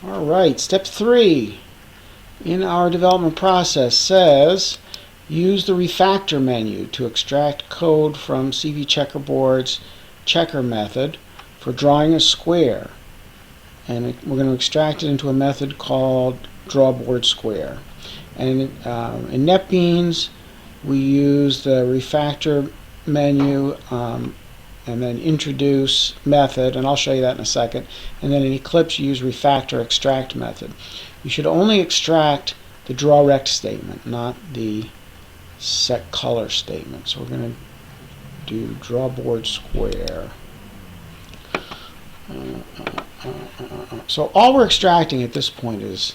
All right, step 3 in our development process says use the refactor menu to extract code from CV Checkerboard's checker method for drawing a square. And we're going to extract it into a method called drawBoardSquare. And in NetBeans, we use the refactor menu and then introduce method, and I'll show you that in a second. And then in Eclipse, you use refactor extract method. You should only extract the drawRect statement, not the set color statement. So we're going to do drawBoardSquare. So all we're extracting at this point is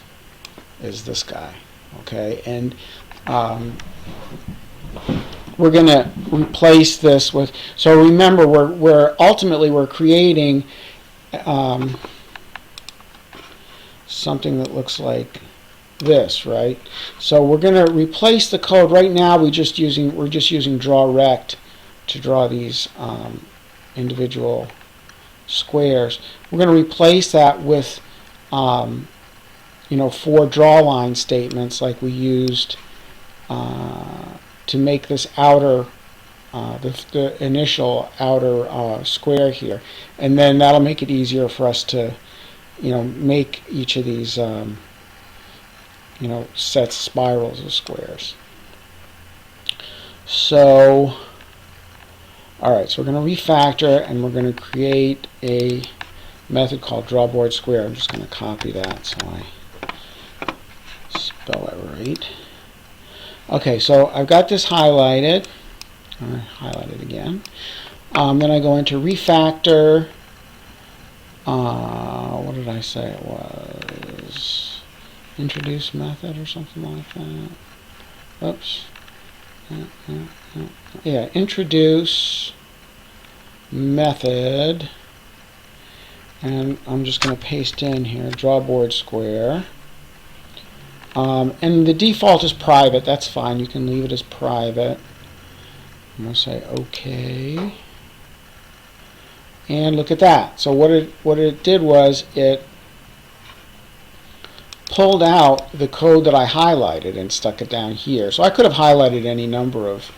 this guy, okay? And we're going to replace this with. So remember, we're ultimately creating something that looks like this, right? So we're going to replace the code. Right now, we're just using drawRect to draw these individual squares. We're going to replace that with 4 drawLine statements like we used to make this outer the initial outer square here, and then that'll make it easier for us to make each of these sets spirals of squares. So alright, so we're going to refactor and we're going to create a method called drawBoardSquare. I'm just going to copy that so I spell it right. Okay, so I've got this highlighted. I highlight it again. Then I go into refactor. What did I say it was? Introduce method or something like that. Oops. Yeah, introduce method. And I'm just going to paste in here drawBoardSquare. And the default is private. That's fine. You can leave it as private. I'm going to say OK. And look at that. So what it did was it pulled out the code that I highlighted and stuck it down here. So I could have highlighted any number of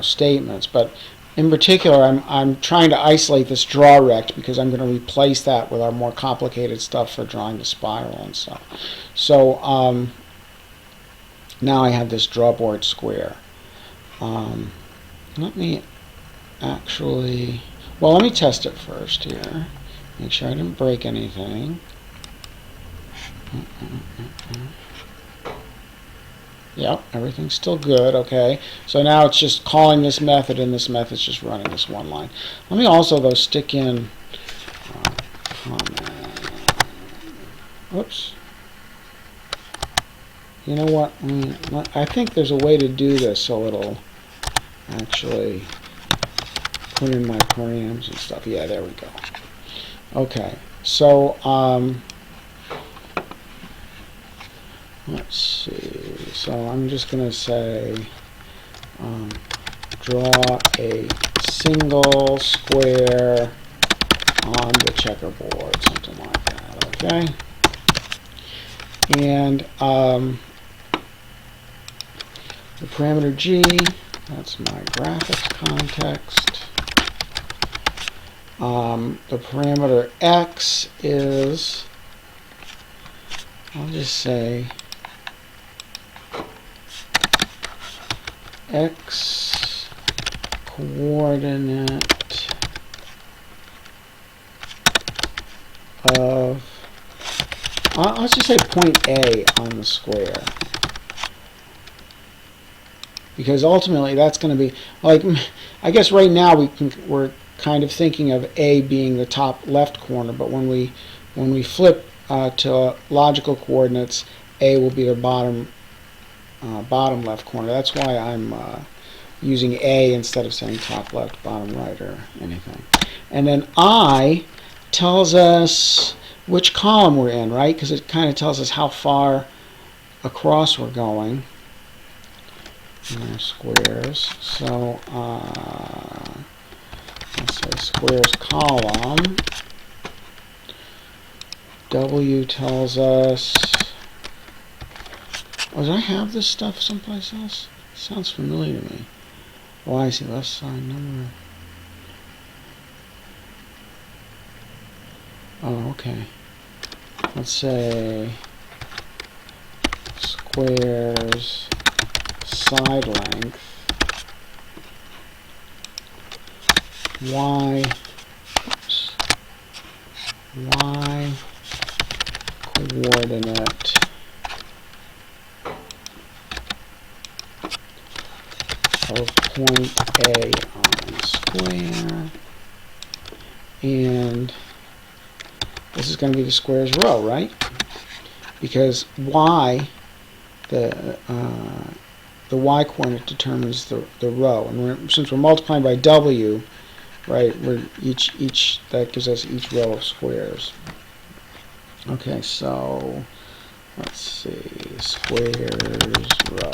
statements, but in particular I'm trying to isolate this drawRect because I'm going to replace that with our more complicated stuff for drawing the spiral and stuff. So now I have this drawBoardSquare. Let me actually, let me test it first here. Make sure I didn't break anything. Yep, everything's still good. Okay, so now it's just calling this method, and this method's just running this one line. Let me also, though, stick in comment. Whoops. You know what? I think there's a way to do this so it'll actually put in my params and stuff. Yeah, there we go. Okay, so let's see. So I'm just going to say draw a single square on the checkerboard, something like that. Okay. And the parameter G, that's my graphics context. The parameter X is, I'll just say X coordinate of, let's just say point A on the square, because ultimately that's going to be like, I guess right now we're kind of thinking of A being the top left corner, but when we flip to logical coordinates, A will be the bottom left corner. That's why I'm using A instead of saying top left, bottom right, or anything. And then I tells us which column we're in, right? Because it kind of tells us how far across we're going. Squares. So let's say squares column. W tells us... Oh, do I have this stuff someplace else? Sounds familiar to me. Oh, I see. Left side number. Oh, okay. Let's say squares side length y, oops, y coordinate of point A on square, and this is going to be the squares row, right? Because y, the y coordinate determines the row, and since we're multiplying by w, right? We're each that gives us each row of squares. Okay, so let's see, squares row.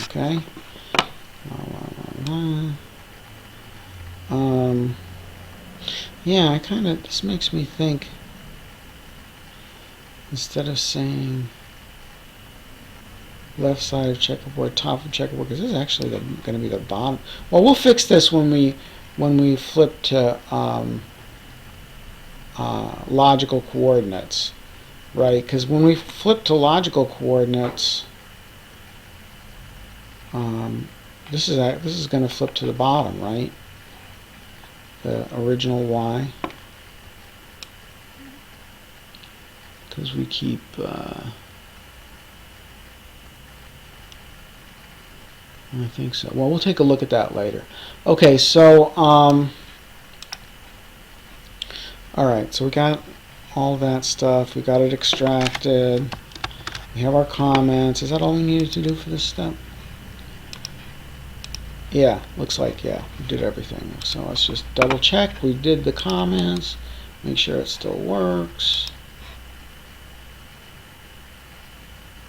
Okay. Yeah, this makes me think, instead of saying left side of checkerboard, top of checkerboard, because this is actually going to be the bottom. Well, we'll fix this when we flip to logical coordinates, right? Because when we flip to logical coordinates, this is going to flip to the bottom, right? The original y, because we keep I think so. Well, we'll take a look at that later. Okay, so all right, so we got all that stuff. We got it extracted. We have our comments. Is that all we needed to do for this step? Yeah, looks like, yeah, we did everything. So let's just double check. We did the comments. Make sure it still works.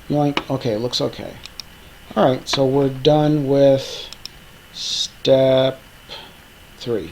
Yoink. Okay, looks okay. All right, so we're done with step 3.